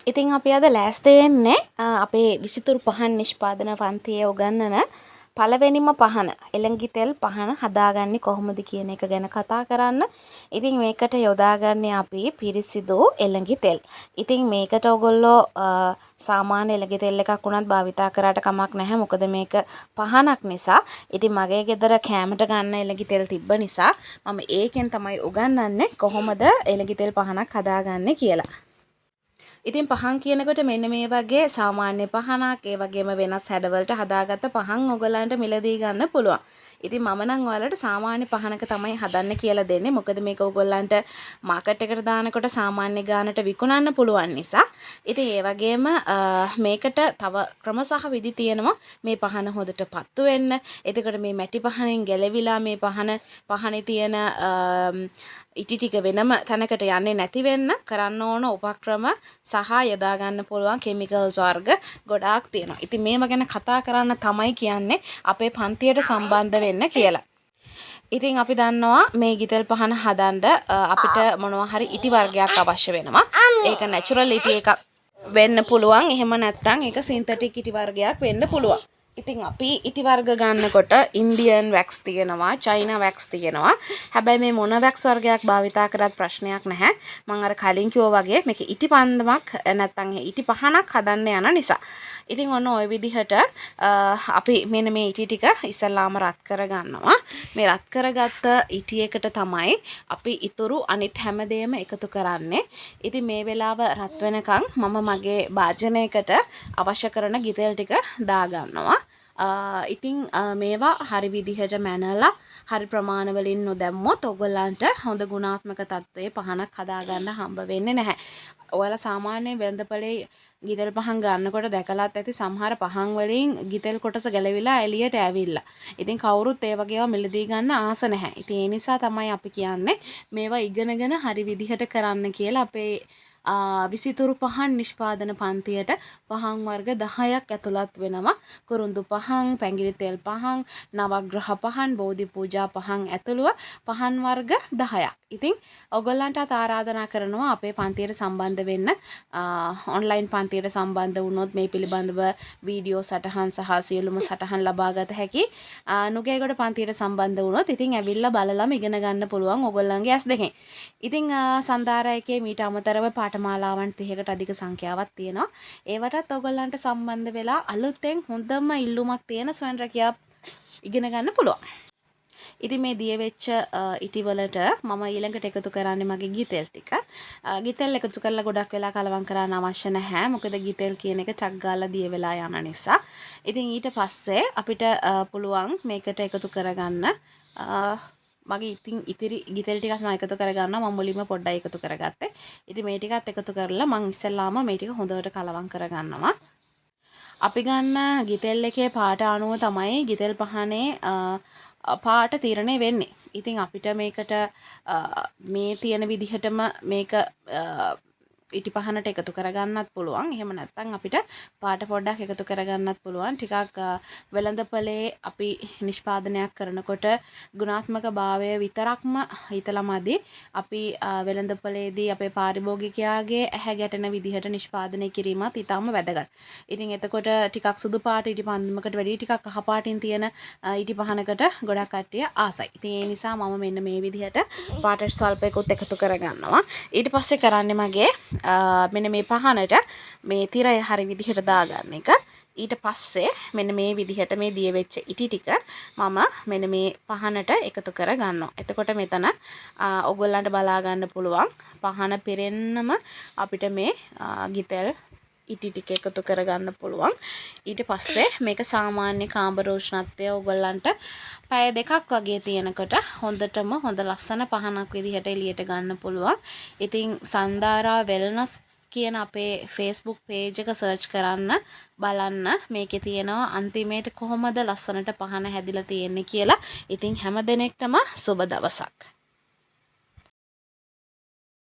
ඉතින් අපි අද ලෑස්ති වෙන්නේ අපේ විසිතුරු පහන් නිෂ්පාදන පන්තියේ උගන්වන පළවෙනිම පහන එළඟි තෙල් පහන හදාගන්නේ කොහොමද කියන එක ගැන කතා කරන්න. ඉතින් මේකට යොදාගන්නේ අපි පිරිසිදු එළඟි තෙල්. ඉතින් මේකට ඔයගොල්ලෝ සාමාන්‍ය එළඟි තෙල් එකක් වුණත් භාවිතා කරාට කමක් නැහැ. මොකද මේක පහනක් නිසා. ඉතින් මගේ ගෙදර කෑමට ගන්න එළඟි තෙල් තිබ්බ නිසා මම ඒකෙන් තමයි උගන්වන්නේ කොහොමද එළඟි තෙල් පහනක් හදාගන්නේ කියලා. ඉතින් පහන් කියනකොට මෙන්න මේ වගේ සාමාන්‍ය පහනක් ඒ වගේම වෙනස් හැඩවලට හදාගත්ත පහන් ඔයගලන්ට මිලදී ගන්න පුළුවන්. ඉතින් මම නම් ඔයාලට සාමාන්‍ය පහනක තමයි හදන්න කියලා දෙන්නේ. මොකද මේක ඔයගොල්ලන්ට මාකට් එකට දානකොට සාමාන්‍ය ගානට විකුණන්න පුළුවන් නිසා. ඉතින් ඒ වගේම මේකට තව ක්‍රම සහ විදි තියෙනවා මේ පහන හොදට පත්තු වෙන්න. එතකොට මේ මැටි පහනෙන් ගැලවිලා මේ පහනේ තියෙන ඉටි ටික වෙනම තැනකට යන්නේ නැති වෙන්න කරන්න ඕන උපක්‍රම සහ යොදා ගන්න පුළුවන් කිමිකල්ස් වර්ග ගොඩාක් තියෙනවා. ඉතින් මේව ගැන කතා කරන්න තමයි කියන්නේ අපේ පන්තියට සම්බන්ධ වෙන්න කියලා. ඉතින් අපි දන්නවා මේ ගිතෙල් පහන හදන්න අපිට මොනවා හරි ඉටි වර්ගයක් අවශ්‍ය වෙනවා. ඒක නැචරල් ඉටි එකක් වෙන්න පුළුවන්. එහෙම නැත්නම් ඒක සින්තටික් ඉටි වර්ගයක් වෙන්න පුළුවන්. ඉතින් අපි ඉටි වර්ග ගන්නකොට ඉන්දියන් වැක්ස් තියෙනවා, චයිනා වැක්ස් තියෙනවා. හැබැයි මේ මොන වැක්ස් වර්ගයක් භාවිතා කරත් ප්‍රශ්නයක් නැහැ. මම අර කලින් කිව්වා වගේ මේක ඉටි පන්දමක් නැත්නම් ඉටි පහනක් හදන්න යන නිසා. ඉතින් ඔන්න ওই විදිහට අපි මෙන්න මේ ඉටි ටික ඉස්සල්ලාම රත් කරගන්නවා. මේ රත් කරගත්ත ඉටි එකට තමයි අපි ඉතුරු අනිත් හැමදේම එකතු කරන්නේ. ඉතින් මේ වෙලාව රත් වෙනකන් මම මගේ භාජනයකට අවශ්‍ය කරන ගිතෙල් ටික දාගන්නවා. ඉතින් මේවා හරි විදිහට මැනලා හරි ප්‍රමාණ වලින් නොදැම්මොත් ඔයගොල්ලන්ට හොඳ ගුණාත්මක තත්ත්වයේ පහනක් හදාගන්න හම්බ වෙන්නේ නැහැ. ඔයාලා සාමාන්‍ය වෙළඳපොලේ ගිතෙල් පහන් ගන්නකොට දැකලාත් ඇති සමහර පහන් වලින් ගිතෙල් කොටස ගැලවිලා එළියට ඇවිල්ලා. ඉතින් කවුරුත් ඒ වගේ ඒවා මිලදී ගන්න ආස නැහැ. ඉතින් ඒ නිසා තමයි අපි කියන්නේ මේවා ඉගෙනගෙන හරි විදිහට කරන්න කියලා. අපේ විසිතුරු පහන් නිෂ්පාදන පන්තියට පහන් වර්ග 10ක් ඇතුළත් වෙනවා. කුරුඳු පහන්, පැංගිරි තෙල් පහන්, නවග්‍රහ පහන්, බෝධි පූජා පහන් ඇතුළුව පහන් වර්ග 10ක්. ඉතින් ඔයගොල්ලන්ට ආරාධනා කරනවා අපේ පන්තියට සම්බන්ධ වෙන්න. ඔන්ලයින් පන්තියට සම්බන්ධ වුණොත් මේ පිළිබඳව වීඩියෝ සටහන් සහ සියලුම සටහන් ලබා ගත හැකි. නුගේගොඩ පන්තියට සම්බන්ධ වුණොත් ඉතින් ඇවිල්ලා බලලම ඉගෙන ගන්න පුළුවන් ඔයගොල්ලන්ගේ ඇස් දෙකෙන්. ඉතින් සන්දාරයකේ මීට අමතරව පාඨමාලාවන් 30කට අධික සංඛ්‍යාවක් තියෙනවා. ඒවටත් ඔයගොල්ලන්ට සම්බන්ධ වෙලා අලුතෙන් හොඳම ඉල්ලුමක් තියෙන ස්වයං රැකියාව ඉගෙන ගන්න පුළුවන්. ඉතින් මේ දිය වෙච්ච ඉටි වලට මම ඊළඟට එකතු කරන්නේ මගේ ගිතෙල් ටික. ගිතෙල් එකතු කරලා ගොඩක් වෙලා කලවම් කරන්න අවශ්‍ය නැහැ. මොකද ගිතෙල් කියන එක ටක් ගාලා දිය වෙලා යන නිසා. ඉතින් ඊට පස්සේ අපිට පුළුවන් මේකට එකතු කරගන්න මගේ ඉතිරි ගිතෙල් ටිකක් මම එකතු කරගන්නවා. මම මුලින්ම පොඩ්ඩයි එකතු කරගත්තේ. ඉතින් මේ ටිකත් එකතු කරලා මම ඉස්සෙල්ලාම මේ ටික හොඳට කලවම් කරගන්නවා. අපි ගන්න ගිතෙල් එකේ පාට අණුව තමයි ගිතෙල් පහනේ පාට තීරණය වෙන්නේ. ඉතින් අපිට මේකට මේ තියෙන විදිහටම මේක ඉටි පහනට එකතු කරගන්නත් පුළුවන්. එහෙම නැත්නම් අපිට පාට පොඩ්ඩක් එකතු කරගන්නත් පුළුවන්. ටිකක් වෙළඳපොලේ අපි නිෂ්පාදනයක් කරනකොට ගුණාත්මක භාවය විතරක්ම හිතලාමදී අපි වෙළඳපොලේදී අපේ පාරිභෝගිකයාගේ ඇහැ ගැටෙන විදිහට නිෂ්පාදනය කිරීමත් ඊටම වැදගත්. ඉතින් එතකොට ටිකක් සුදු පාට ඉටි පන්දමකට වැඩිය ටිකක් කහ පාටින් තියෙන ඉටි පහනකට ගොඩක් කට්ටිය ආසයි. ඉතින් ඒ නිසා මම මෙන්න මේ විදිහට පාට ස්වල්පයකට එකතු කරගන්නවා. ඊට පස්සේ කරන්නේ මගේ මෙන්න මේ පහනට මේ තිරය හරි විදිහට දාගන්න එක. ඊට පස්සේ මෙන්න මේ විදිහට මේ දිය වෙච්ච ඉටි ටික මම මෙන්න මේ පහනට එකතු කර ගන්නවා. එතකොට මෙතන ඔයගොල්ලන්ට බලා ගන්න පුළුවන් පහන පිරෙන්නම අපිට මේ ගිතෙල් ඉටි ටික එකතු කරගන්න පුළුවන්. ඊට පස්සේ මේක සාමාන්‍ය කාමර උෂ්ණත්වය ඔයගොල්ලන්ට පැය දෙකක් වගේ තියෙනකොට හොඳටම හොඳ ලස්සන පහනක් විදිහට එළියට ගන්න පුළුවන්. ඉතින් සන්දාරා වෙල්නස් කියන අපේ Facebook page එක search කරන්න බලන්න. මේකේ තියෙනවා අන්තිමේට කොහොමද ලස්සනට පහන හැදිලා තියෙන්නේ කියලා. ඉතින් හැම දිනෙකටම සුබ දවසක්.